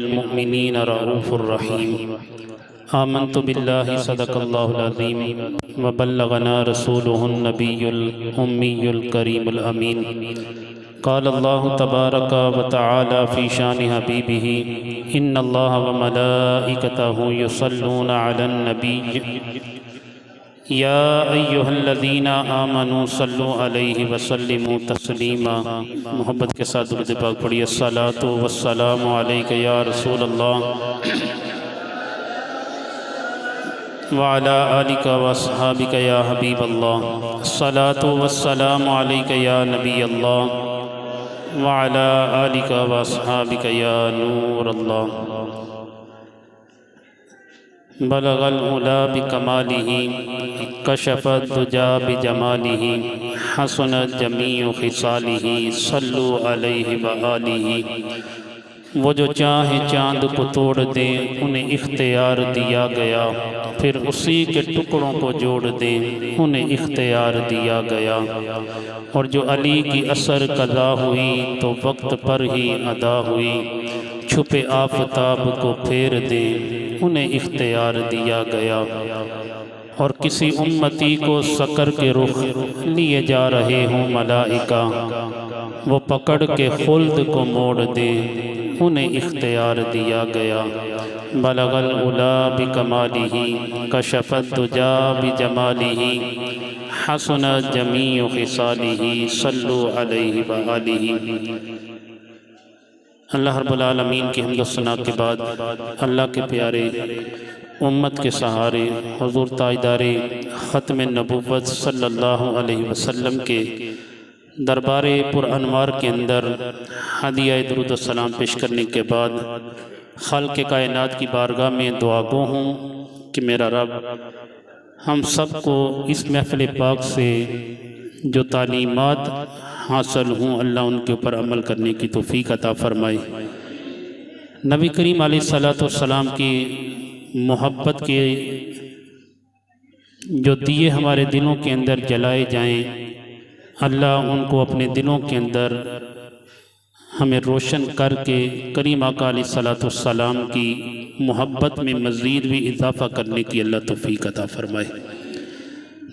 बिलमुमिनीन रऊफ़ुर रहीम। आमन्तु बिल्लाहि सदक़ल्लाहुल अज़ीम व बल्लगना रसूलुहुन नबियुल उम्मियुल करीमुल अमीन। क़ाल अल्लाहु तबारक व तआला फ़ी शानि हबीबिही इन्नल्लाह व मलाइकतहु युसल्लूना अलन नबी या अय्युहल्लज़ीना आमनू सल्लु अलैहि वसल्लिमू तस्लीमा। मोहब्बत के साथ दुरूद पाक पढ़िए। अस्सलातु वस्सलामु अलैका या रसूलल्लाह व अला आलिका व अस्हाबिका या हबीबल्लाह। अस्सलातु वस्सलामु अलैका या नबीयल्लाह व अला आलिका व अस्हाबिका या नूरल्लाह। बलगल उला बिकमालिही कशफत दुजा बिजमालिही हसनत जमीउ खिसालिही सल्लु अलैहि व आलिही। वो जो चाहे चाँद को तोड़ दे उन्हें इख्तियार दिया गया, फिर उसी के टुकड़ों को जोड़ दे उन्हें इख्तियार दिया गया। और जो अली की असर कज़ा हुई तो वक्त पर ही अदा हुई, छुपे आफताब को फेर दे उन्हें इख्तियार दिया गया। और किसी उम्मती को सकर के रुख लिए जा रहे हों मलाइका, वो पकड़ के खुल्द को मोड़ दे उन्हें इख्तियार दिया गया। बलगल उला बिकमालिही कशफत दुजा बिजमालिही हसनत जमीउ खिसालिही सल्लु अलैहि व आलिही। अल्लाह रब्बुल आलमीन की हम्द व सना के बाद अल्लाह के प्यारे उम्मत के सहारे हुज़ूर ताजदारे ख़त्म नबुव्वत सल्लल्लाहु अलैहि वसल्लम के दरबार पुरअनवार के अंदर हदिया दुरूद व सलाम पेश करने के बाद खाल्क़ कायनात की बारगाह में दुआ गो हूँ कि मेरा रब हम सब को इस महफ़िल पाक से जो तालीमात हासिल हूँ अल्लाह उनके ऊपर अमल करने की तौफ़ीक़ अता फ़रमाए। नबी करीम अलैहिस्सलातु वस्सलाम की मोहब्बत के जो दिए हमारे दिलों के अंदर जलाए जाएं, अल्लाह उनको अपने दिलों के अंदर हमें रोशन करके करीम आका अलैहिस्सलातु वस्सलाम की मोहब्बत में मज़ीद भी इजाफ़ा करने की अल्लाह तौफ़ीक़ अता फ़रमाए।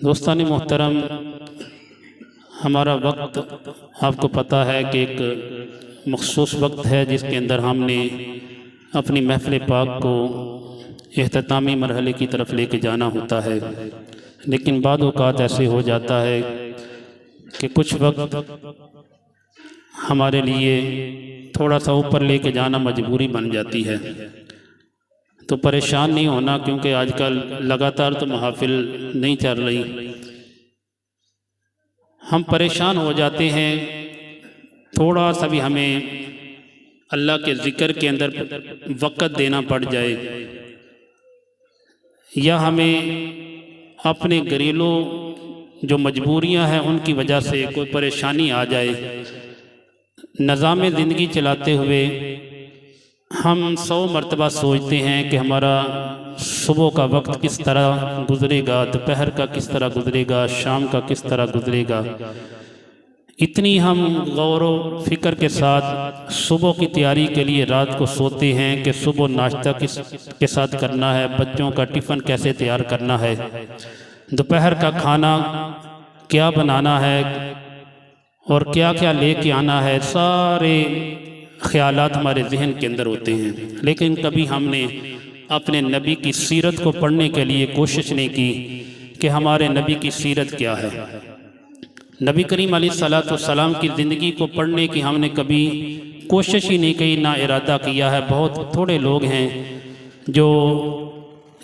दोस्तान मोहतरम, हमारा वक्त आपको पता है कि एक मख़सूस वक्त है जिसके अंदर हमने अपनी महफ़िल पाक को इख्तितामी मरहले की तरफ लेके जाना होता है। लेकिन बाद औक़ात ऐसे हो जाता है कि कुछ वक्त हमारे लिए थोड़ा सा ऊपर लेके जाना मजबूरी बन जाती है। तो परेशान नहीं होना, क्योंकि आजकल लगातार तो महफ़िल नहीं चल रही। हम परेशान हो जाते हैं, थोड़ा सा भी हमें अल्लाह के ज़िक्र के अंदर वक़्त देना पड़ जाए, या हमें अपने घरेलू जो मजबूरियां हैं उनकी वजह से कोई परेशानी आ जाए, निज़ाम ज़िंदगी चलाते हुए हम 100 मरतबा सोचते हैं कि हमारा सुबह का वक्त किस तरह गुज़रेगा, दोपहर का किस तरह गुज़रेगा, शाम का किस तरह गुज़रेगा। इतनी हम गौर व फिक्र के साथ सुबह की तैयारी के लिए रात को सोते हैं कि सुबह नाश्ता किस के साथ करना है, बच्चों का टिफ़िन कैसे तैयार करना है, दोपहर का खाना क्या बनाना है और क्या क्या लेके आना है। सारे ख्यालात हमारे जहन के अंदर होते हैं, लेकिन कभी हमने अपने नबी की सीरत को पढ़ने के लिए कोशिश नहीं की कि हमारे नबी की सीरत क्या है। नबी करीम अलैहिस्सलातु वस्सलाम की ज़िंदगी को पढ़ने की हमने कभी कोशिश ही नहीं की, ना इरादा किया है। बहुत थोड़े लोग हैं जो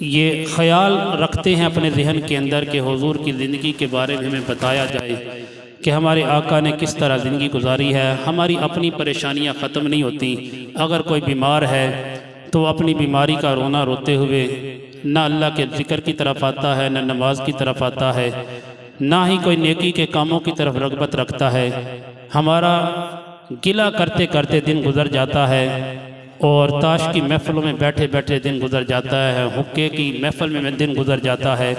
ये ख्याल रखते हैं अपने जहन के अंदर कि हुजूर की ज़िंदगी के बारे में हमें बताया जाए कि हमारे आका ने किस तरह ज़िंदगी गुजारी है। हमारी अपनी परेशानियां ख़त्म नहीं होती। अगर कोई बीमार है तो अपनी बीमारी का रोना रोते हुए ना अल्लाह के ज़िक्र की तरफ आता है, ना नमाज की तरफ आता है, ना ही कोई नेकी के कामों की तरफ रग़बत रखता है। हमारा गिला करते करते दिन गुज़र जाता है और ताश की महफ़िलों में बैठे बैठे दिन गुज़र जाता है, हुक्के की महफ़िल में दिन गुज़र जाता है।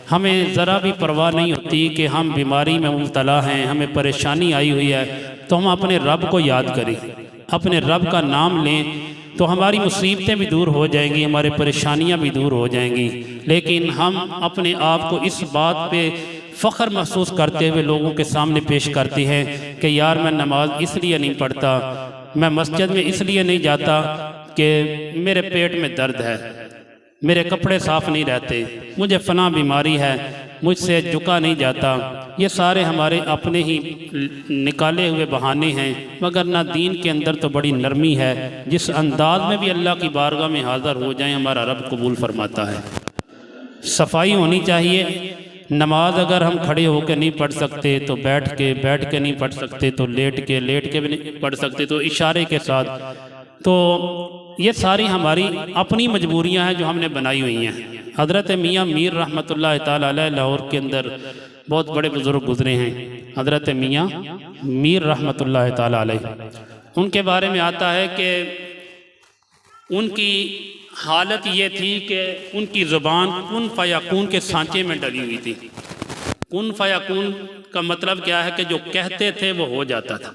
हमें ज़रा भी परवाह नहीं होती कि हम बीमारी में मुब्तला हैं, हमें परेशानी आई हुई है, तो हम अपने रब को याद करें, अपने रब का नाम लें तो हमारी मुसीबतें भी दूर हो जाएंगी, हमारी परेशानियां भी दूर हो जाएंगी। लेकिन हम अपने आप को इस बात पे फ़ख्र महसूस करते हुए लोगों के सामने पेश करते हैं कि यार मैं नमाज इसलिए नहीं पढ़ता, मैं मस्जिद में इसलिए नहीं जाता कि मेरे पेट में दर्द है, मेरे कपड़े साफ़ नहीं रहते, मुझे फ़लाँ बीमारी है, मुझसे झुका नहीं जाता। ये सारे हमारे अपने ही निकाले हुए बहाने हैं, मगर ना दीन के अंदर तो बड़ी नरमी है। जिस अंदाज में भी अल्लाह की बारगाह में हाज़िर हो जाएं हमारा रब कबूल फरमाता है। सफाई होनी चाहिए। नमाज अगर हम खड़े होकर नहीं पढ़ सकते तो बैठ के नहीं पढ़ सकते तो लेट के भी नहीं पढ़ सकते तो इशारे के साथ। तो ये सारी हमारी अपनी मजबूरियां हैं जो हमने बनाई हुई हैं। हज़रत मियाँ मीर रहमतुल्लाह ताला अलैह लाहौर के अंदर बहुत बड़े बुज़ुर्ग गुज़रे हैं, हज़रत मियाँ मीर रहमतुल्लाह ताला अलैह। उनके बारे में आता है कि उनकी हालत ये थी कि उनकी ज़ुबान कुन फ़याकून के सांचे में डली हुई थी। कुन फ़याकून का मतलब क्या है कि जो कहते थे वो हो जाता था।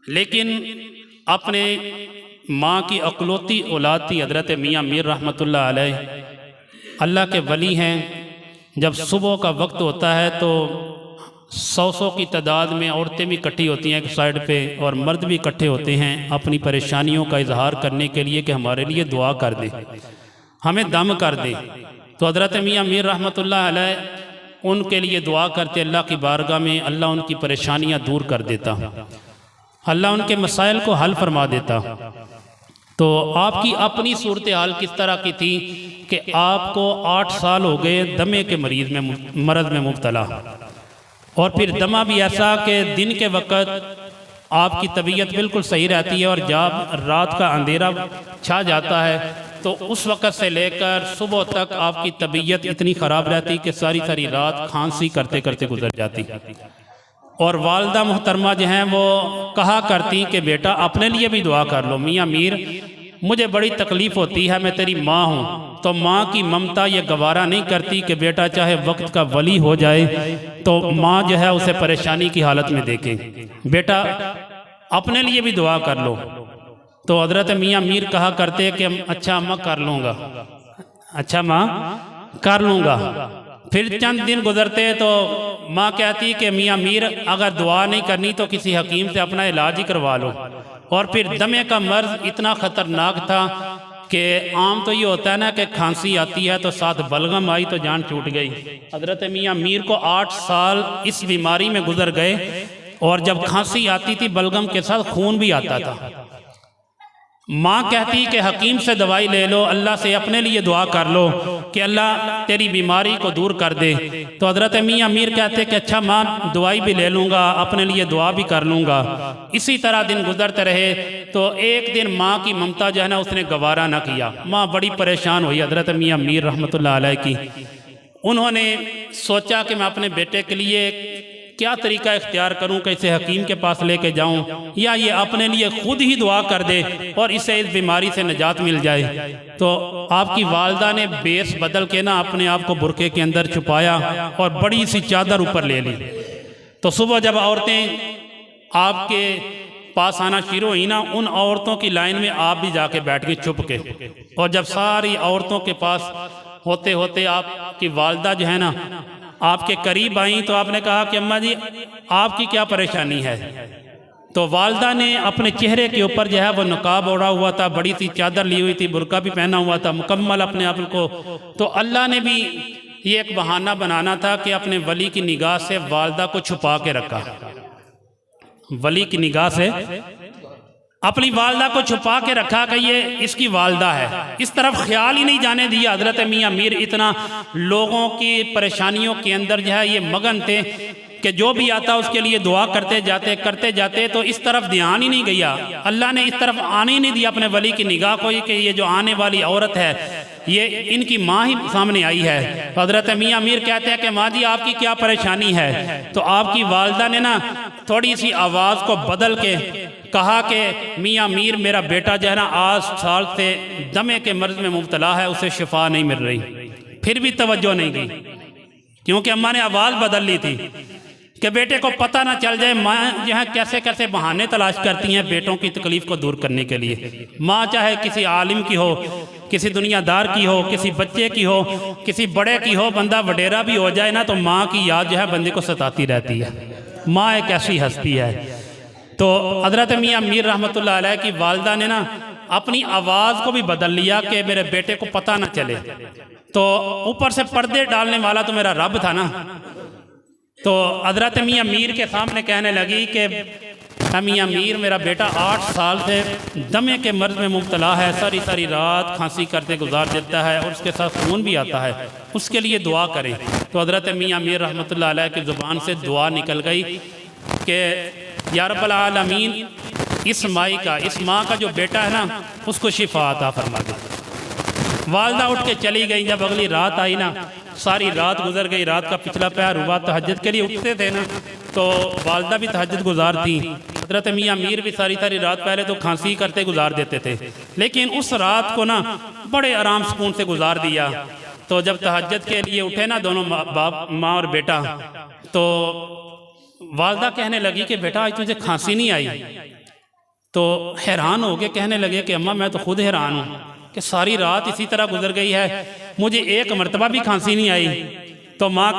लेकिन अपने माँ की अकलौती औलाद थी हज़रत मियाँ मीर रहमतुल्लाह अलैह, अल्लाह के वली हैं। जब सुबह का वक्त होता है तो 100 की तादाद में औरतें भी इकट्ठी होती हैं एक साइड पे और मर्द भी इकट्ठे होते हैं अपनी परेशानियों का इजहार करने के लिए कि हमारे लिए दुआ कर दे, हमें दम कर दे। तो हज़रत मियाँ मीर रहमतुल्लाह अलैह उनके लिए दुआ करते अल्लाह की बारगाह में, अल्लाह उनकी परेशानियाँ दूर कर देता, अल्लाह उनके मसाइल को हल फरमा देता। तो आपकी अपनी सूरत हाल किस तरह की थी कि आपको 8 साल हो गए दमे के मरज़ में मुब्तला, और फिर दमा भी ऐसा कि दिन के वक़्त आपकी तबीयत बिल्कुल सही रहती है और जब रात का अंधेरा छा जाता है तो उस वक़्त से लेकर सुबह तक आपकी तबीयत इतनी ख़राब रहती कि सारी सारी रात खांसी करते करते गुजर जाती। और वालदा मोहतरमा जो हैं वो कहा करती कि बेटा अपने लिए भी दुआ कर लो। मियाँ मीर, मुझे बड़ी तकलीफ़ होती है, मैं तेरी माँ हूँ, तो माँ की ममता ये गवारा नहीं करती कि बेटा चाहे वक्त का वली हो जाए तो माँ जो है उसे परेशानी की हालत में देखे। बेटा अपने लिए भी दुआ कर लो। तो हज़रत मियाँ मीर कहा करते कि अच्छा अम्मा कर लूँगा, अच्छा माँ कर लूँगा। फिर चंद दिन गुजरते तो माँ कहती कि मियाँ मीर अगर दुआ नहीं करनी तो किसी हकीम से अपना इलाज ही करवा लो। और फिर दमे का मर्ज़ इतना ख़तरनाक था कि आम तो ये होता है ना कि खांसी आती है तो साथ बलगम आई तो जान छूट गई। हज़रत मियाँ मीर को 8 साल इस बीमारी में गुजर गए और जब खांसी आती थी बलगम के साथ खून भी आता था। माँ कहती कि हकीम से दवाई ले लो, अल्लाह से अपने लिए दुआ कर लो कि अल्लाह तेरी बीमारी को दूर कर दे। तो हज़रत मियाँ मीर कहते कि अच्छा माँ दवाई भी ले लूँगा, अपने लिए दुआ भी कर लूँगा। इसी तरह दिन गुजरते रहे। तो एक दिन माँ की ममता जो है ना उसने गवारा ना किया, माँ बड़ी परेशान हुई हज़रत मियाँ मीर रहमतुल्लाह अलैह की। उन्होंने सोचा कि मैं अपने बेटे के लिए क्या तरीका इख्तियार करूं, कैसे हकीम के पास लेके जाऊं या ये अपने लिए खुद ही दुआ कर दे और इसे इस बीमारी से निजात मिल जाए। तो आपकी वालदा ने बेस बदल के ना अपने आप को बुरके के अंदर छुपाया और बड़ी सी चादर ऊपर ले ली। तो सुबह जब औरतें आपके पास आना शुरू हुई ना, उन औरतों की लाइन में आप भी जाके बैठ गए छुप के। और जब सारी औरतों के पास होते होते आपकी वालदा जो है ना आपके करीब आई तो आपने कहा कि अम्मा जी आपकी क्या परेशानी है। तो वालदा ने अपने चेहरे के ऊपर जो है वो नकाब ओढ़ा हुआ था, बड़ी सी चादर ली हुई थी, बुर्का भी पहना हुआ था, मुकम्मल अपने आप को। तो अल्लाह ने भी ये एक बहाना बनाना था कि अपने वली की निगाह से वालदा को छुपा के रखा। वली की निगाह से अपनी वालदा को छुपा के रखा कि ये इसकी वालदा है। इस तरफ ख्याल ही नहीं जाने दिया। हज़रत मियाँ मीर इतना लोगों की परेशानियों के अंदर जो है ये मगन थे कि जो भी आता उसके लिए दुआ करते जाते तो इस तरफ ध्यान ही नहीं गया। अल्लाह ने इस तरफ आने ही नहीं दिया अपने वली की निगाह को कि ये जो आने वाली औरत है ये इनकी माँ ही सामने आई है। हज़रत मियाँ मीर कहते हैं कि माँ जी आपकी क्या परेशानी है। तो आपकी वालदा ने ना थोड़ी सी आवाज़ को बदल के कहा कि मियाँ मीर मेरा बेटा जो है ना 8 साल से दमे के मर्ज़ में मुब्तला है, उसे शिफा नहीं मिल रही। फिर भी तवज्जो नहीं की क्योंकि अम्मा ने आवाज़ बदल ली थी। कि बेटे को पता ना चल जाए। माँ जो है कैसे कैसे बहाने तलाश करती हैं बेटों की तकलीफ़ को दूर करने के लिए। माँ चाहे किसी आलिम की हो, किसी दुनियादार की हो, किसी बच्चे की हो, किसी बड़े की हो, बंदा वडेरा भी हो जाए ना तो माँ की याद जो है बंदे को सताती रहती है। माँ एक ऐसी हस्ती है। तो हज़रत मियाँ मीर रहमतुल्लाह अलैह की वालदा ने ना अपनी आवाज़ को भी बदल लिया कि मेरे बेटे को पता ना चले। तो ऊपर से पर्दे डालने वाला तो मेरा रब था ना। तो हज़रत मियाँ मीर के सामने कहने लगी कि मियाँ मीर, मेरा बेटा 8 साल से दमे के मर्ज में मुब्तला है, सारी सारी रात खांसी करते गुजार देता है और उसके साथ खून भी आता है, उसके लिए दुआ करें। तो हज़रत मियाँ मीर रहमतुल्लाह अलैह की ज़ुबान से दुआ निकल गई कि या रब्बल आलमीन, इस माँ का जो बेटा है ना उसको शिफा अता फरमा दे। वालदा उठ के चली गई। जब अगली रात आई ना, सारी रात गुजर गई, रात का पिछला पहर हुआ, तहज्जुद के लिए उठते थे ना तो वालदा भी तहज्जुद गुजार थी। हज़रत मियाँ मीर भी सारी सारी रात पहले तो खांसी करते गुजार देते थे, लेकिन उस रात को ना बड़े आराम सुकून से गुजार दिया। तो जब तहज्जुद के लिए उठे ना दोनों माँ और बेटा, तो वालदा कहने लगी कि बेटा आज तुझे खांसी नहीं आई। तो हैरान हो गए, कहने लगे कि अम्मा मैं तो खुद हैरान हूँ कि सारी रात इसी तरह गुजर गई है, मुझे एक मरतबा भी खांसी नहीं आई। तो माँ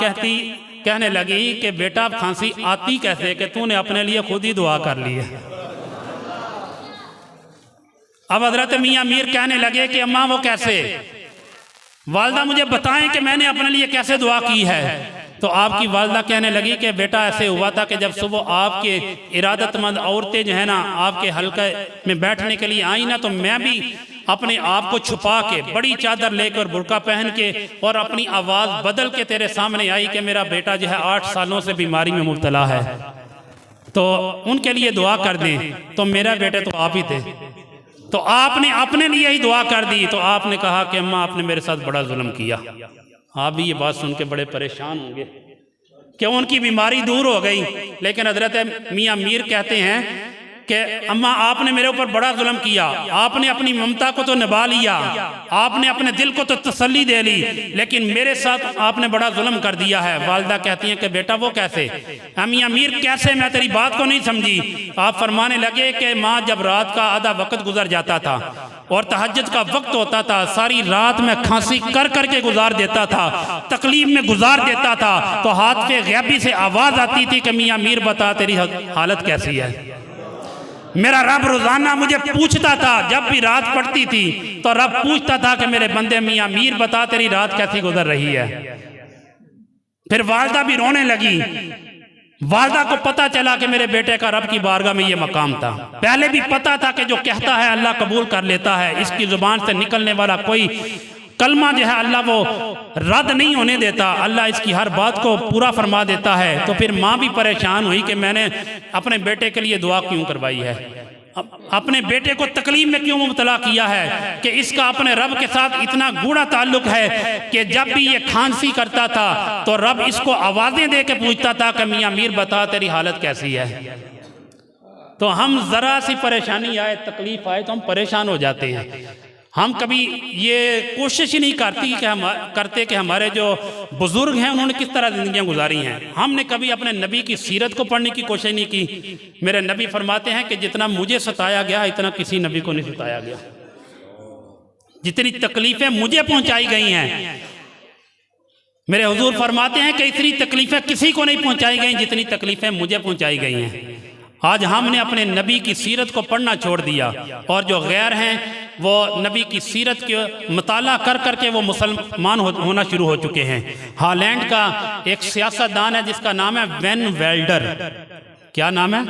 कहने लगी कि बेटा खांसी आती कैसे कि तूने अपने लिए खुद ही दुआ कर ली है। अब हज़रत मियाँ मीर कहने लगे कि अम्मा वो कैसे? वालदा मुझे बताएं कि मैंने अपने लिए कैसे दुआ की है। तो आपकी वालदा कहने लगी कि बेटा ऐसे हुआ था कि जब सुबह आपके इरादतमंद औरतें जो है ना आपके हल्के में बैठने के लिए आई ना, तो मैं भी अपने आप को छुपा के बड़ी चादर लेकर बुर्का पहन के और अपनी आवाज़ बदल के तेरे सामने आई कि मेरा बेटा जो है 8 सालों से बीमारी में मुब्तला है, तो उनके लिए दुआ कर दें। तो मेरा बेटे तो आप ही थे, तो आपने अपने लिए ही दुआ कर दी। तो आपने कहा कि अम्मा आपने मेरे साथ बड़ा जुल्म किया। आप भी ये बात सुन के बड़े परेशान होंगे कि उनकी बीमारी दूर हो गई, लेकिन हज़रत मियाँ मीर कहते हैं कि अम्मा आपने मेरे ऊपर बड़ा जुल्म किया, आपने अपनी ममता को तो निभा लिया, आपने अपने दिल को तो तसल्ली दे ली, लेकिन मेरे साथ आपने बड़ा जुल्म कर दिया है। वालदा कहती हैं कि बेटा वो कैसे? मियाँ मीर कैसे? मैं तेरी बात को नहीं समझी। आप फरमाने लगे कि माँ जब रात का आधा वक्त गुजर जाता था और तहज्जुद का वक्त होता था, सारी रात में खांसी कर करके गुजार देता था, तकलीफ में गुजार देता था, तो हाथ पे गैबी से आवाज़ आती थी कि मियाँ मीर बता तेरी हालत कैसी है। मेरा रब रोज़ाना मुझे पूछता था, जब भी रात पड़ती थी तो रब पूछता था कि मेरे बंदे मियाँ मीर बता तेरी रात कैसी गुजर रही है। फिर वालदा भी रोने लगी। वालदा को पता चला कि मेरे बेटे का रब की बारगाह में ये मकाम था। पहले भी पता था कि जो कहता है अल्लाह कबूल कर लेता है, इसकी ज़ुबान से निकलने वाला कोई कलमा जो है अल्लाह वो रद्द नहीं होने देता, अल्लाह इसकी हर बात को पूरा फरमा देता है। तो फिर माँ भी परेशान हुई कि मैंने अपने बेटे के लिए दुआ क्यों करवाई है, अपने बेटे को तकलीफ में क्यों मुब्तला किया है कि इसका अपने रब के साथ इतना गूढ़ा ताल्लुक है कि जब भी ये खांसी करता था तो रब इसको आवाज़ें दे के पूछता था कि मियाँ मीर बता तेरी हालत कैसी है। तो हम ज़रा सी परेशानी आए, तकलीफ आए तो हम परेशान हो जाते हैं। हम कभी ये कोशिश ही नहीं करते कि हमारे जो बुज़ुर्ग हैं उन्होंने किस तरह ज़िंदगियाँ गुजारी हैं। हमने कभी अपने नबी की सीरत को पढ़ने की कोशिश नहीं की। मेरे नबी फरमाते हैं कि जितना मुझे सताया गया इतना किसी नबी को नहीं सताया गया। जितनी तकलीफ़ें मुझे पहुँचाई गई हैं, मेरे हुजूर फरमाते हैं कि इतनी तकलीफ़ें किसी को नहीं पहुँचाई गई जितनी तकलीफ़ें मुझे पहुँचाई गई हैं। आज हमने अपने नबी की सीरत को पढ़ना छोड़ दिया और जो गैर हैं वो नबी की सीरत के मुताला कर करके वो मुसलमान होना शुरू हो चुके हैं। हॉलैंड का एक सियासतदान है जिसका नाम है वैन वेल्डर। क्या नाम है?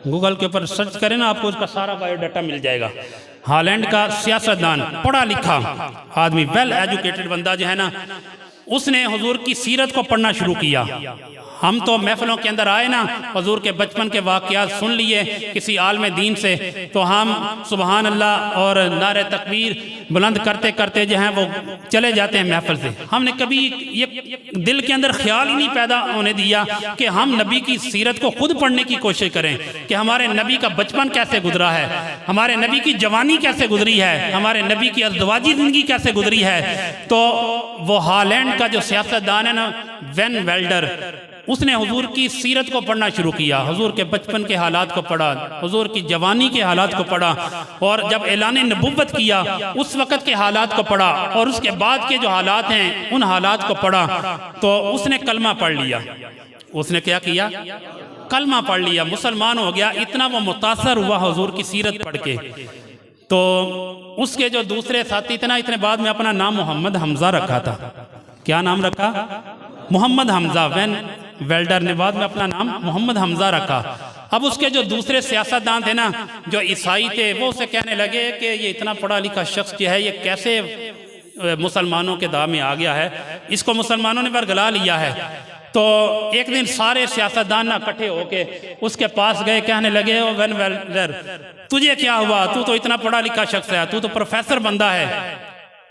गूगल के ऊपर सर्च करें ना, आपको उसका सारा बायोडाटा मिल जाएगा। हॉलैंड का सियासतदान, पढ़ा लिखा आदमी, वेल एजुकेटेड बंदा जो है ना, उसने हुजूर की सीरत को पढ़ना शुरू किया। हम तो महफिलों के अंदर आए ना, हुजूर के बचपन के वाक़यात सुन लिए किसी आलम दीन से, तो हम सुबहान अल्लाह और नारे तकबीर बुलंद करते करते जो हैं वो चले जाते हैं महफिल से। हमने कभी ये दिल के अंदर ख्याल ही नहीं पैदा होने दिया कि हम नबी की सीरत को खुद पढ़ने की कोशिश करें कि हमारे नबी का बचपन कैसे गुजरा है, हमारे नबी की जवानी कैसे गुजरी है, हमारे नबी की अज़दवाजी ज़िंदगी कैसे गुजरी है। तो वो हॉलैंड का जो सियासतदान है ना, वैन वेल्डर, उसने हुजूर की सीरत को पढ़ना शुरू किया, हुजूर के बचपन के हालात को पढ़ा, हुजूर की जवानी के हालात को पढ़ा, और जब ऐलान नबुव्वत किया उस वक़्त के हालात को पढ़ा, और उसके बाद के जो हालात हैं उन हालात को पढ़ा, तो उसने कलमा पढ़ लिया। उसने क्या किया? कलमा पढ़ लिया, मुसलमान हो गया। इतना वो मुतासर हुआ हुजूर की सीरत पढ़ के। तो उसके जो दूसरे साथी थे ना, इतने बाद में अपना नाम मोहम्मद हमजा रखा था। क्या नाम रखा? मोहम्मद हमजा। वैन वेल्डर ने बाद में अपना नाम मोहम्मद हमजा रखा। अब उसके जो दूसरे सियासतदान थे ना, जो ईसाई थे, वो उसे कहने लगे कि ये इतना पढ़ा लिखा शख्स जो है, ये कैसे मुसलमानों के दाव में आ गया है, इसको मुसलमानों ने बरगला लिया है। तो एक दिन सारे सियासतदान ना इकट्ठे होके उसके पास गए, कहने लगे, ओ वैन वेल्डर, तुझे क्या हुआ? तू तो इतना पढ़ा लिखा शख्स है, तू तो प्रोफेसर बंदा है,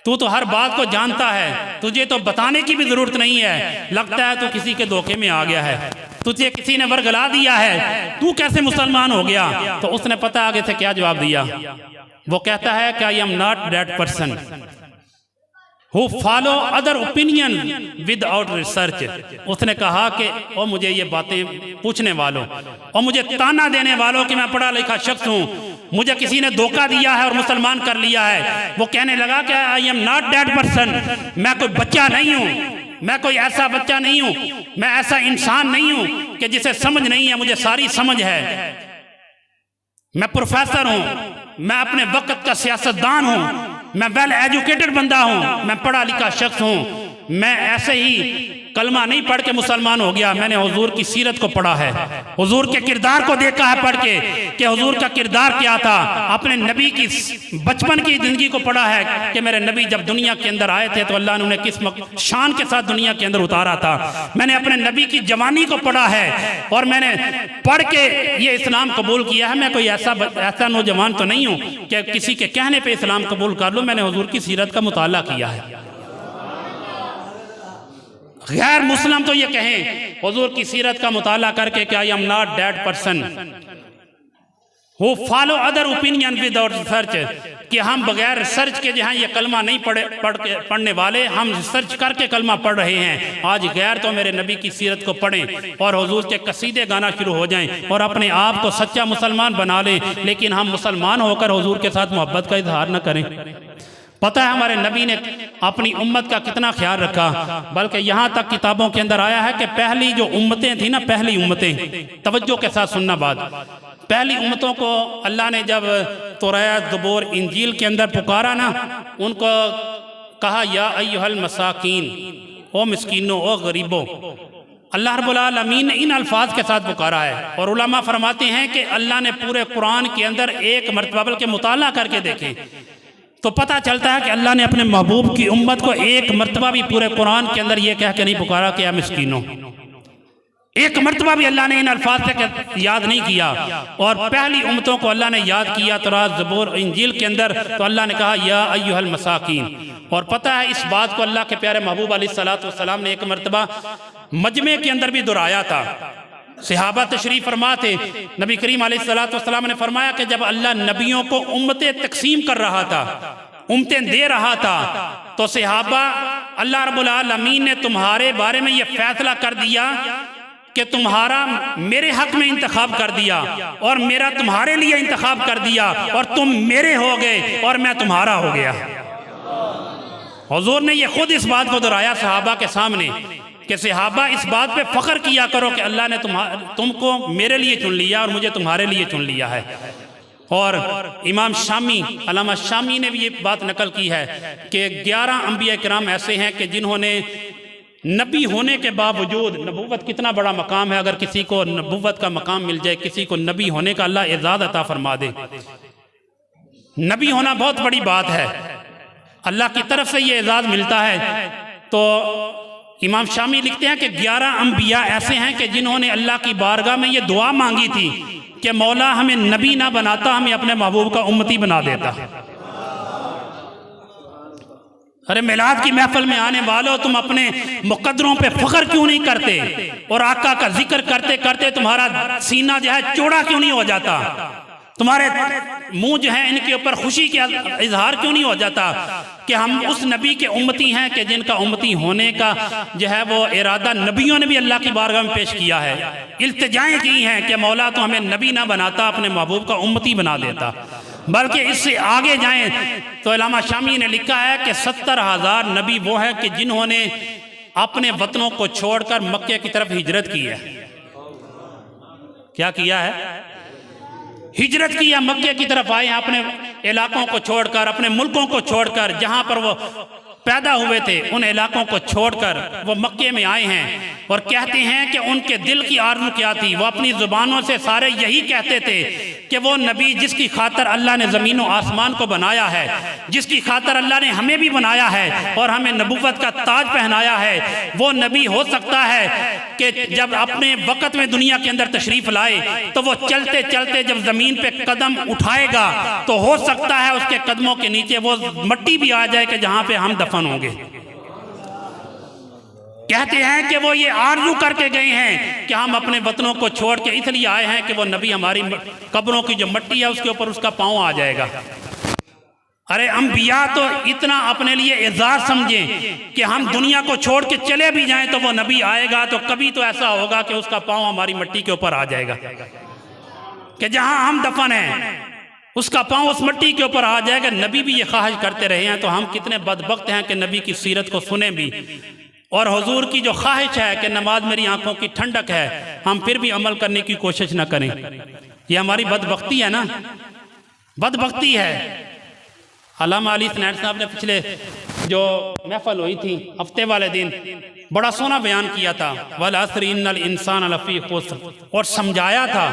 तू तो हर बात को जानता है, तुझे तो बताने की भी जरूरत नहीं है, लगता है तू किसी के धोखे में आ गया है, तुझे किसी ने बरगला दिया है, तू कैसे मुसलमान हो गया? तो उसने पता आगे से क्या जवाब दिया। वो कहता है कि I am not that person who follow other opinion without research. उसने कहा कि ओ मुझे ये बातें पूछने वालों और मुझे ताना देने वालों कि मैं पढ़ा लिखा शख्स हूँ, मुझे किसी ने धोखा दिया है और मुसलमान कर लिया है। वो कहने लगा कि I am not that person, मैं कोई बच्चा नहीं हूँ, मैं कोई ऐसा बच्चा नहीं हूँ, मैं ऐसा इंसान नहीं हूँ कि जिसे समझ नहीं है, मुझे सारी समझ है। मैं प्रोफेसर हूँ, मैं अपने वक्त का सियासतदान हूँ, मैं वेल एजुकेटेड बंदा हूँ, मैं पढ़ा लिखा शख्स हूँ, मैं ऐसे ही कलमा नहीं पढ़ के मुसलमान हो गया, मैंने हुजूर की सीरत को पढ़ा है, हुजूर के किरदार को देखा है पढ़ के कि हुजूर का किरदार क्या था, अपने नबी की बचपन की ज़िंदगी को पढ़ा है कि मेरे नबी जब दुनिया के अंदर आए थे तो अल्लाह ने उन्हें किस शान के साथ दुनिया के अंदर उतारा था। मैंने अपने नबी की जवानी को पढ़ा है और मैंने पढ़ के ये इस्लाम कबूल किया है। मैं कोई ऐसा नौजवान तो नहीं हूँ कि किसी के कहने पर इस्लाम कबूल कर लूँ, मैंने हुजूर की सीरत का मुताला किया है। गैर मुस्लिम तो ये कहें हुजूर की सीरत का मुताला करके कि I am not that person who follow other opinion without research, कि हम बगैर रिसर्च के जहाँ ये कलमा नहीं पढ़ने वाले, हम रिसर्च करके कलमा पढ़ रहे हैं। आज गैर तो मेरे नबी की सीरत को पढ़ें और हुजूर के कसीदे गाना शुरू हो जाएं और अपने आप को सच्चा मुसलमान बना लें, लेकिन हम मुसलमान होकर हुजूर के साथ मोहब्बत का इजहार न करें। पता है हमारे नबी ने अपनी उम्मत का कितना ख्याल रखा, बल्कि यहाँ तक किताबों के अंदर आया है कि पहली जो उम्मतें थी ना, पहली उम्मतें, तवज्जो के साथ सुनना बात, पहली उम्मतों को अल्लाह ने जब तौरात, ज़बूर, इंजील के अंदर पुकारा ना, उनको कहा या अय्युहल मसाकीन, ओ मिस्कीनों, ओ गरीबों। अल्लाह रब्बुल आलमीन ने इन अल्फाज के साथ पुकारा है और उलमा फरमाते हैं कि अल्लाह ने पूरे कुरान के अंदर एक मरतबा के मुताला करके देखें तो पता चलता है कि अल्लाह ने अपने महबूब की उम्मत को एक मरतबा भी पूरे कुरान के अंदर ये कह के नहीं पुकारा कि या मिस्कीनों। एक मरतबा भी अल्लाह ने इन अल्फाज से याद नहीं किया। और पहली उम्मतों को अल्लाह ने याद किया तौरात, ज़बूर, इंजील के अंदर, तो अल्लाह ने कहा या अय्युहल मसाकीन। और पता है इस बात को अल्लाह के प्यारे महबूब अलैहिस्सलातु वस्सलाम ने एक मरतबा मजमे के अंदर भी दोहराया था। सहाबा तशरीफ फरमा थे, नबी करीम अलैहिस्सलातु वस्सलाम ने फरमाया कि जब अल्लाह नबियों को उम्मतें तकसीम कर रहा था, उम्मतें दे रहा था, तो सहाबा अल्लाह रब्बुल आलमीन ने तुम्हारे बारे में ये फैसला कर दिया कि तुम्हारा मेरे हक में इंतखाब कर दिया और मेरा तुम्हारे लिए इंतखाब कर दिया और तुम मेरे हो गए और मैं तुम्हारा हो गया। हुजूर ने ये खुद इस बात को दोहराया सहाबा के सामने कि सहाबा इस बात पे फख्र किया करो कि अल्लाह ने तुमको मेरे लिए चुन लिया और मुझे तुम्हारे लिए चुन लिया है। और इमाम शामी, अल्लामा शामी ने भी ये बात नकल की है कि 11 अंबिया किराम ऐसे हैं कि जिन्होंने नबी होने के बावजूद, नबूवत कितना बड़ा मकाम है, अगर किसी को नबूवत का मकाम मिल जाए, किसी को नबी होने का अल्लाह एजाज़ अता फरमा दे, नबी होना बहुत बड़ी बात है, अल्लाह की तरफ से ये एजाज़ मिलता है। तो इमाम शामी लिखते हैं कि 11 अंबिया ऐसे हैं कि जिन्होंने अल्लाह की बारगाह में ये दुआ मांगी थी कि मौला हमें नबी ना बनाता, हमें अपने महबूब का उम्मती बना देता। अरे मिलाद की महफिल में आने वालों, तुम अपने मुकद्दरों पे फख्र क्यों नहीं करते और आका का जिक्र करते करते तुम्हारा सीना जो है चौड़ा क्यों नहीं हो जाता? तुम्हारे मुंह जो है इनके ऊपर खुशी का इजहार क्यों नहीं हो जाता कि हम उस नबी के उम्मती हैं कि जिनका उम्मती होने का जो है वो इरादा नबियों ने भी अल्लाह की बारगाह में पेश किया है, इल्तिजाएं की हैं कि मौला तो हमें नबी ना बनाता, अपने महबूब का उम्मती बना देता। बल्कि इससे आगे जाएं तो अल्लामा शामी ने लिखा है कि 70,000 नबी वो हैं कि जिन्होंने अपने वतनों को छोड़कर मक्के की तरफ हिजरत की है। क्या किया है? हिजरत किया, मक्के की तरफ आए, अपने इलाकों को छोड़कर, अपने मुल्कों को छोड़कर, जहां पर वो पैदा हुए थे उन इलाकों को छोड़कर वो मक्के में आए हैं। और कहते हैं कि उनके दिल की आरज़ू क्या थी, वो अपनी ज़ुबानों से सारे यही कहते थे कि वो नबी जिसकी खातर अल्लाह ने ज़मीन और आसमान को बनाया है, जिसकी खातर अल्लाह ने हमें भी बनाया है और हमें नबूवत का ताज पहनाया है, वो नबी हो सकता है कि जब अपने वक़्त में दुनिया के अंदर तशरीफ़ लाए तो वो चलते चलते जब ज़मीन पे कदम उठाएगा तो हो सकता है उसके कदमों के नीचे वो मट्टी भी आ जाए कि जहाँ पे हम दफन होंगे। कहते हैं कि वो ये आरज़ू करके गए हैं कि हम अपने वतनों को छोड़ के इसलिए आए हैं कि वो नबी हमारी कब्रों की जो मट्टी है उसके ऊपर उसका पाँव आ जाएगा। अरे अंबिया तो इतना अपने लिए एजाज समझें कि हम दुनिया को छोड़ के चले भी जाएं तो वो नबी आएगा तो कभी तो ऐसा होगा कि उसका पाँव हमारी मट्टी के ऊपर आ जाएगा, कि जहां हम दफन हैं उसका पाँव उस मट्टी के ऊपर आ जाएगा। नबी भी ये ख्वाहिश करते रहे हैं तो हम कितने बदबख्त हैं कि नबी की सीरत को सुने भी, और हुजूर की जो ख्वाहिश है कि नमाज मेरी आंखों की ठंडक है, हम फिर भी अमल करने की कोशिश न करें। ये हमारी बदबख्ती है ना, बदबख्ती है। अल्लामा अली सनैद साहब ने पिछले जो महफल हुई थी हफ्ते वाले दिन बड़ा सोना बयान किया था, वल अस्र इन्नल इंसान लफी खुस्र, और समझाया था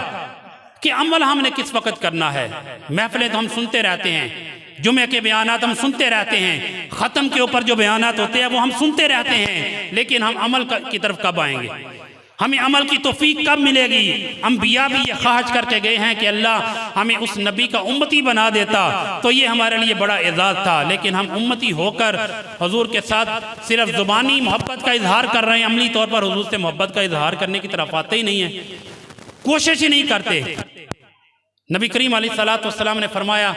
कि अमल हमने किस वक्त करना है। महफिलें तो हम सुनते रहते हैं, जुमे के बयानात हम सुनते रहते हैं, ख़त्म के ऊपर जो बयानात होते हैं वो हम सुनते रहते हैं, लेकिन हम अमल की तरफ कब आएंगे? हमें अमल की तौफीक कब मिलेगी? अंबिया भी ये ख्वाहिश करके गए हैं कि अल्लाह हमें उस नबी का उम्मती बना देता तो ये हमारे लिए बड़ा एजाज़ था, लेकिन हम उम्मती होकर हुजूर के साथ सिर्फ ज़ुबानी मोहब्बत का इजहार कर रहे हैं, अमली तौर पर हुजूर से मोहब्बत का इजहार करने की तरफ आते ही नहीं है, कोशिश ही नहीं करते। नबी करीम अलैहिस्सलातु वस्सलाम ने फरमाया,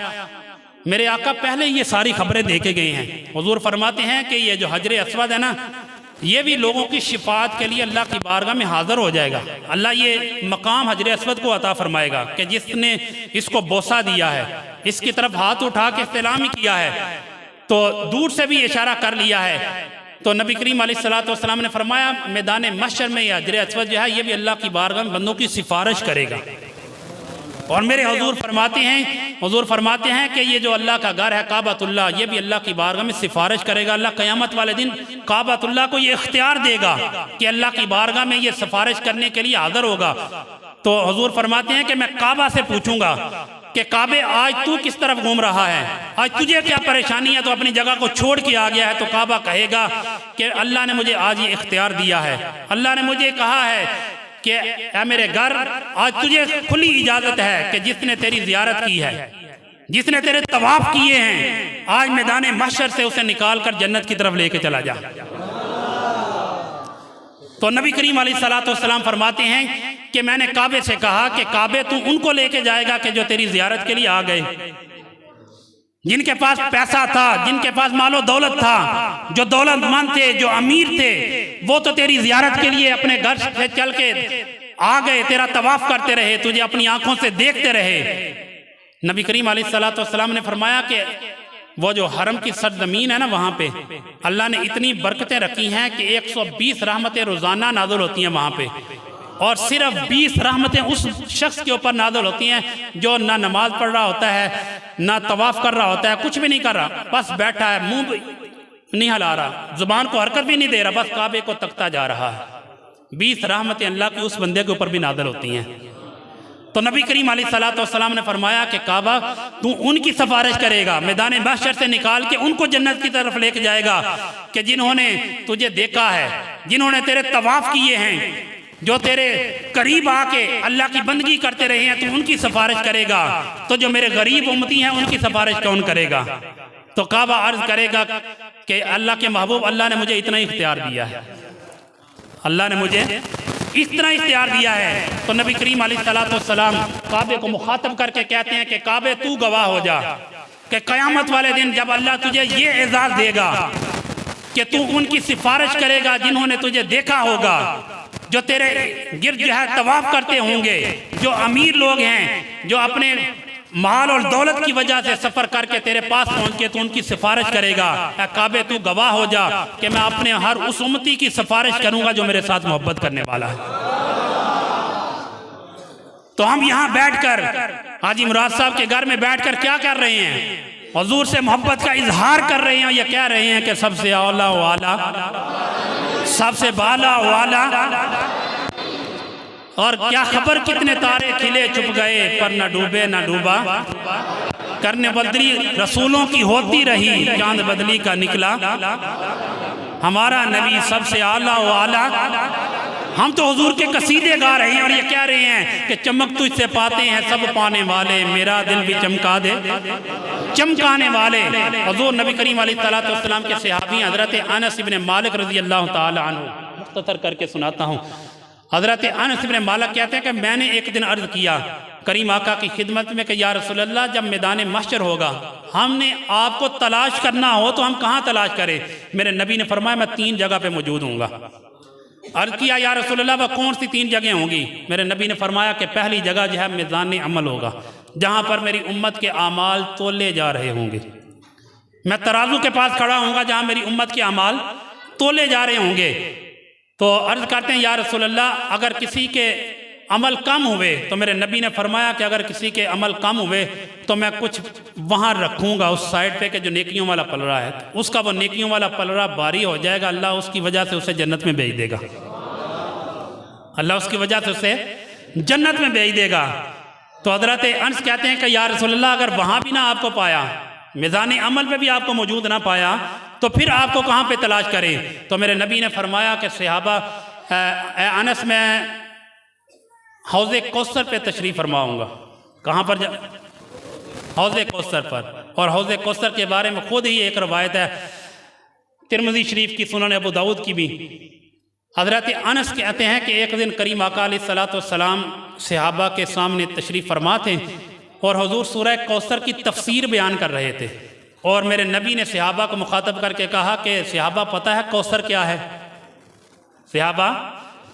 मेरे आका पहले ये सारी खबरें दे के गए हैं। हुजूर फरमाते हैं कि ये जो हजर अस्वद है ना, ये भी लोगों की शिफात के लिए अल्लाह की बारगाह में हाजिर हो जाएगा। अल्लाह ये मकाम हजर अस्वद को अता फरमाएगा कि जिसने इसको बोसा दिया है, इसकी तरफ हाथ उठा के इस्तिलाम किया है, तो दूर से भी इशारा कर लिया है। तो नबी करीम अलैहिस्सलातु वस्सलाम ने फरमाया, मैदान महशर में यह हजर अस्वद जो है ये भी अल्लाह की बारगाह में बंदों की सिफारिश करेगा। और मेरे हुजूर फरमाते हैं कि ये जो अल्लाह का घर है काबतुल्लाह, ये भी अल्लाह की बारगाह में सिफारिश करेगा। अल्लाह क़यामत वाले दिन काबतुल्लाह को ये इख्तियार देगा कि अल्लाह की बारगाह में ये सिफारिश करने के लिए हाज़िर होगा। तो हुजूर फरमाते हैं कि मैं काबा से पूछूंगा कि काबे आज तू किस तरफ घूम रहा है, आज तुझे क्या परेशानी है, तो अपनी जगह को छोड़ के आ गया है। तो काबा कहेगा कि अल्लाह ने मुझे आज ये इख्तियार दिया है, अल्लाह ने मुझे कहा है कि ऐ मेरे घर आज तुझे खुली इजाजत है कि जिसने तेरी जियारत की है, जिसने तेरे तवाफ किए हैं, आज मैदान महशर से उसे निकाल कर जन्नत की तरफ लेके चला जा। तो नबी करीम अलैहिस्सलातु वस्सलाम फरमाते हैं कि मैंने काबे से कहा कि काबे तू उनको लेके जाएगा कि जो तेरी जियारत के लिए आ गए, जिनके पास पैसा था, जिनके पास मालो दौलत था, जो दौलतमंद थे, जो अमीर थे, वो तो तेरी जियारत के लिए अपने घर से चल के आ गए, तेरा तवाफ करते रहे, तुझे अपनी आंखों से देखते रहे। नबी करीम अलैहिस्सलातु वस्सलाम ने फरमाया कि वो जो हरम की सरजमीन है ना, वहाँ पे अल्लाह ने इतनी बरकतें रखी हैं कि 120 रहमतें रोज़ाना नाज़िल होती हैं वहाँ पे, और सिर्फ 20 रहमतें उस शख्स के ऊपर नाज़िल होती हैं जो ना नमाज पढ़ रहा होता है, ना तवाफ़ कर रहा होता है, कुछ भी नहीं कर रहा, बस बैठा है, मुंह नहीं हिला रहा, जुबान को हरकत भी नहीं दे रहा, बस काबे को तकता जा रहा है। 20 रहमतें अल्लाह की उस बंदे के ऊपर भी नाज़िल होती हैं। तो नबी करीम अलैहिस्सलातु वस्सलाम ने फरमाया कि काबा तू उनकी सिफारिश करेगा, मैदान महशर से निकाल के उनको जन्नत की तरफ लेके जाएगा कि जिन्होंने तुझे देखा है, जिन्होंने तेरे तवाफ़ किए हैं, जो तेरे करीब आके अल्लाह की बंदगी करते रहे हैं, तो उनकी सिफारिश करेगा। तो जो मेरे गरीब उम्मती हैं उनकी सिफारिश कौन करेगा? तो काबा अर्ज करेगा कि अल्लाह के महबूब, अल्लाह ने मुझे इतना ही इख्तियार दिया है, अल्लाह ने मुझे इस तरह इख्तियार दिया है। तो नबी करीम अलैहिस्सलाम काबे को मुखातब करके कहते हैं कि काबे तू गवाह हो जा कि क़यामत वाले दिन जब अल्लाह तुझे ये एजाज़ देगा कि तू उनकी सिफारिश करेगा जिन्होंने तुझे देखा होगा, जो तेरे गिर्द जो है तवाफ करते होंगे, जो अमीर लोग हैं, जो अपने माल और दौलत की वजह से सफ़र करके तेरे पास पहुंच के तो उनकी सिफारिश करेगा। ऐ काबे तू गवाह हो जा कि मैं अपने हर उस उम्मती की सिफारिश करूंगा जो मेरे साथ मोहब्बत करने वाला है। तो हम यहाँ बैठकर हाजी मुराद साहब के घर में बैठकर क्या कर रहे हैं? हुजूर से मोहब्बत का इजहार कर रहे हैं। ये कह रहे हैं कि सबसे औला वाला, सबसे बाला वाला, और क्या खबर कितने तारे खिले छुप गए पर न डूबे न डूबा, करने बदली रसूलों की होती रही, चांद बदली का निकला, हमारा नबी सबसे आला व आला। हम तो हुजूर के कसीदे गा रहे हैं और ये कह रहे हैं कि चमक तुझसे पाते हैं सब पाने वाले, मेरा दिल भी चमका दे चमकाने वाले। हुजूर नबी करीम अलैहिस्सलाम के सहाबी हज़रत अनस इब्न मालिक रज़ी अल्लाह ताला अन्हु, मुख्तसर करके सुनाता हूँ। हज़रत अनस इब्न मालिक कहते हैं कि मैंने एक दिन अर्ज़ किया करीम आका की खिदमत में कि या रसूल अल्लाह, जब मैदान महशर होगा, हमने आपको तलाश करना हो तो हम कहाँ तलाश करें? मेरे नबी ने फरमाया मैं 3 जगह पे मौजूद हूँगा। अर्ज़ किया या रसूल अल्लाह वह कौन सी 3 जगह होंगी? मेरे नबी ने फरमाया कि पहली जगह जो है मैदान अमल होगा, जहाँ पर मेरी उम्मत के आमाल तोले जा रहे होंगे। मैं तराजू के पास खड़ा होऊंगा जहाँ मेरी उम्मत के आमाल तोले जा रहे होंगे। तो अर्ज़ करते हैं या रसूल अल्लाह, अगर किसी के अमल कम हुए, तो मेरे नबी ने फरमाया कि अगर किसी के अमल कम हुए तो मैं कुछ वहाँ रखूँगा उस साइड पे कि जो नेकियों वाला पलड़ा है, तो उसका वो नेकियों वाला पलड़ा भारी हो जाएगा, अल्लाह उसकी वजह से उसे जन्नत में भेज देगा, अल्लाह उसकी वजह से उसे जन्नत में भेज देगा। तो हज़रत अनस कहते हैं कि या रसूल अल्लाह, अगर वहाँ भी ना आपको पाया, मैदान अमल पे भी आपको मौजूद ना पाया, तो फिर आपको कहाँ पे तलाश करें? तो मेरे नबी ने फरमाया कि सहाबा अनस, मैं हौज़े कौसर पे तशरीफ़ फरमाऊँगा। कहाँ पर? हौज़े कौसर पर। और हौज़े कौसर के बारे में ख़ुद ही एक रवायत है तिरमिज़ी शरीफ की, सुनन अबू दाऊद की भी। हज़रत अनस कहते हैं कि एक दिन करीम आका अलैहिस्सलाम सहाबा के सामने तशरीफ़ फरमा थे और हुजूर सूरह कौसर की तफसीर बयान कर रहे थे, और मेरे नबी ने सहाबा को मुखातब करके कहा कि सहाबा पता है कौसर क्या है? सहाबा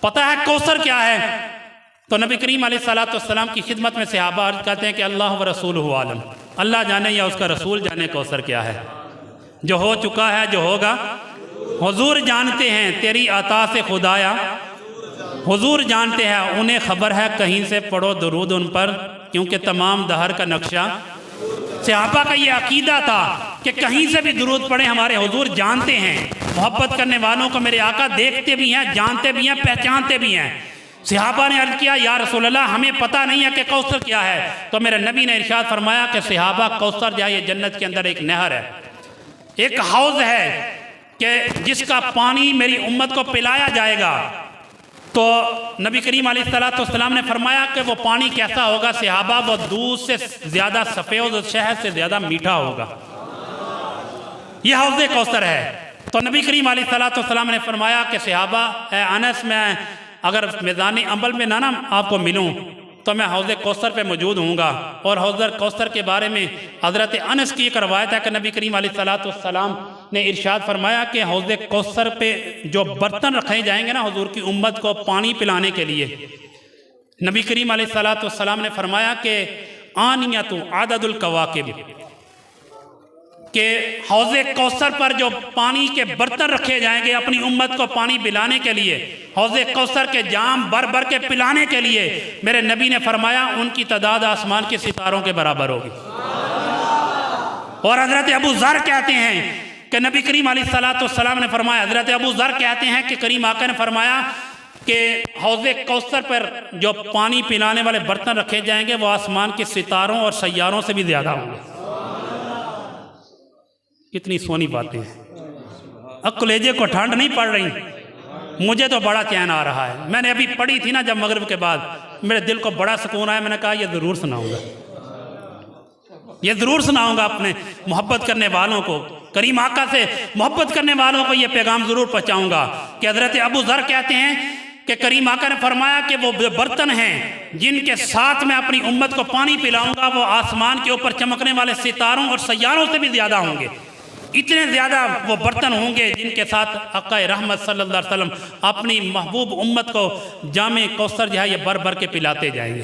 पता है कौसर क्या है? तो नबी करीम अलैहिस्सलाम की खिदमत में सहाबा अर्ज़ करते हैं कि अल्लाह व रसूलुहु आलम, अल्लाह जाने या उसका रसूल जाने कौसर क्या है। जो हो चुका है, जो होगा, हुजूर जानते हैं, तेरी अता से खुदाया हुजूर जानते हैं, उन्हें खबर है, कहीं से पढ़ो दुरूद उन पर, क्योंकि तमाम दहर का नक्शा। सहाबा का ये अकीदा था कि कहीं से भी दुरूद पढ़े, हमारे हुजूर जानते हैं। मोहब्बत करने वालों को मेरे आका देखते भी हैं, जानते भी हैं, पहचानते भी हैं। सहाबा ने अर्ज़ किया या रसूल अल्लाह, हमें पता नहीं है कि कौसर क्या है। तो मेरे नबी ने इरशाद फरमाया कि सहाबा कौसर जो है ये जन्नत के अंदर एक नहर है, एक हौज़ है कि जिसका पानी मेरी उम्मत को पिलाया जाएगा। तो नबी करीम अलैहिस्सलाम ने फरमाया कि वो पानी कैसा होगा? सहाबा, वो दूध से ज़्यादा सफ़ेद और शहद से ज़्यादा मीठा होगा। यह हौज़े कौसर है। तो नबी करीम अलैहिस्सलाम ने फरमाया कि सहाबा, अनस, मैं अगर मैदान अमल में ना आपको मिलूँ तो मैं हौज़े कौसर पे मौजूद हूँगा। और हौज़े कौसर के बारे में हज़रत अनस की एक रवायत है कि नबी करीम अलैहिस्सलाम ने इरशाद फरमाया कि हौज़े कौसर पे जो बर्तन रखे जाएंगे ना हुजूर की उम्मत को पानी पिलाने के लिए, नबी करीम अलैहिस्सलाम ने फरमाया कि आनियतु आददुल कवाकिब, कि हौज़े कौसर पर जो पानी के बर्तन रखे जाएंगे अपनी उम्मत को पानी पिलाने के लिए, हौज़े कौसर के जाम भर भर के पिलाने के लिए, मेरे नबी ने फरमाया उनकी तादाद आसमान के सितारों के बराबर होगी। और हज़रत अबू ज़र कहते हैं कि नबी करीम अलैहिस्सलाम ने फरमाया, हज़रत अबू ज़र कहते हैं कि करीम आका ने फरमाया कि हौज़े कौसर पर जो पानी पिलाने वाले बर्तन रखे जाएंगे वो आसमान के सितारों और सैयारों से भी ज़्यादा होंगे। कितनी सोनी बातें हैं। अब कलेजे को ठंड नहीं पड़ रही, मुझे तो बड़ा चैन आ रहा है। मैंने अभी पढ़ी थी ना जब मगरिब के बाद, मेरे दिल को बड़ा सुकून आया। मैंने कहा ये ज़रूर सुनाऊंगा, ये ज़रूर सुनाऊंगा अपने मोहब्बत करने वालों को, करीम आका से मोहब्बत करने वालों को ये पैगाम ज़रूर पहुँचाऊँगा कि हज़रत अबू ज़र कहते हैं कि करीम आका ने फरमाया कि वो बर्तन हैं जिनके साथ मैं अपनी उम्मत को पानी पिलाऊंगा वो आसमान के ऊपर चमकने वाले सितारों और सैयारों से भी ज़्यादा होंगे। इतने ज़्यादा वो बर्तन होंगे जिनके साथ आका रहमत सल्लल्लाहु अलैहि वसल्लम अपनी महबूब उम्मत को जामे कौसर जो है ये भर भर के पिलाते जाएंगे।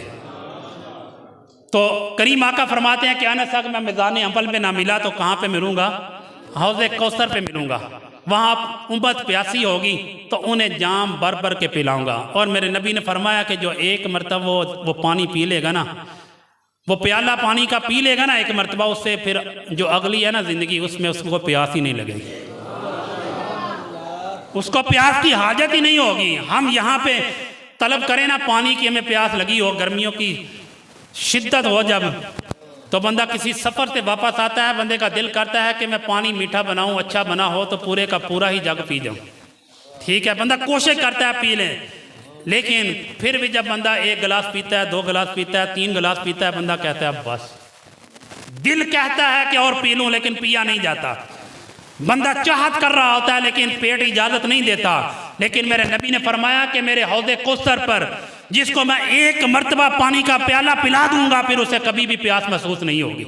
तो करीम आका फरमाते हैं कि अनस अगर मैं मिज़ान अमल में ना मिला तो कहाँ पे मिलूँगा? हौज़े कौसर पे मिलूँगा। वहाँ उम्मत प्यासी होगी तो उन्हें जाम भर भर के पिलाऊंगा। और मेरे नबी ने फरमाया कि जो एक मरतबा वो पानी पी लेगा ना, वो प्याला पानी का पी लेगा ना एक मरतबा, उससे फिर जो अगली है ना ज़िंदगी उसमें उसको प्यास ही नहीं लगेगी, उसको प्यास की हाजत ही नहीं होगी। हम यहाँ पे तलब करें ना पानी की, हमें प्यास लगी हो, गर्मियों की शिद्दत हो जब, तो बंदा किसी सफ़र से वापस आता है, बंदे का दिल करता है कि मैं पानी मीठा बनाऊं, अच्छा बना हो तो पूरे का पूरा ही जग पी जाऊं। ठीक है, बंदा कोशिश करता है पी लें, लेकिन फिर भी जब बंदा एक गिलास पीता है, 2 गिलास पीता है, 3 गिलास पीता है, बंदा कहता है बस। दिल कहता है कि और पी लूँ लेकिन पिया नहीं जाता। बंदा चाहत कर रहा होता है लेकिन पेट इजाज़त नहीं देता। लेकिन मेरे नबी ने फरमाया कि मेरे हौज़े कौसर पर जिसको मैं एक मरतबा पानी का प्याला पिला दूंगा फिर उसे कभी भी प्यास महसूस नहीं होगी।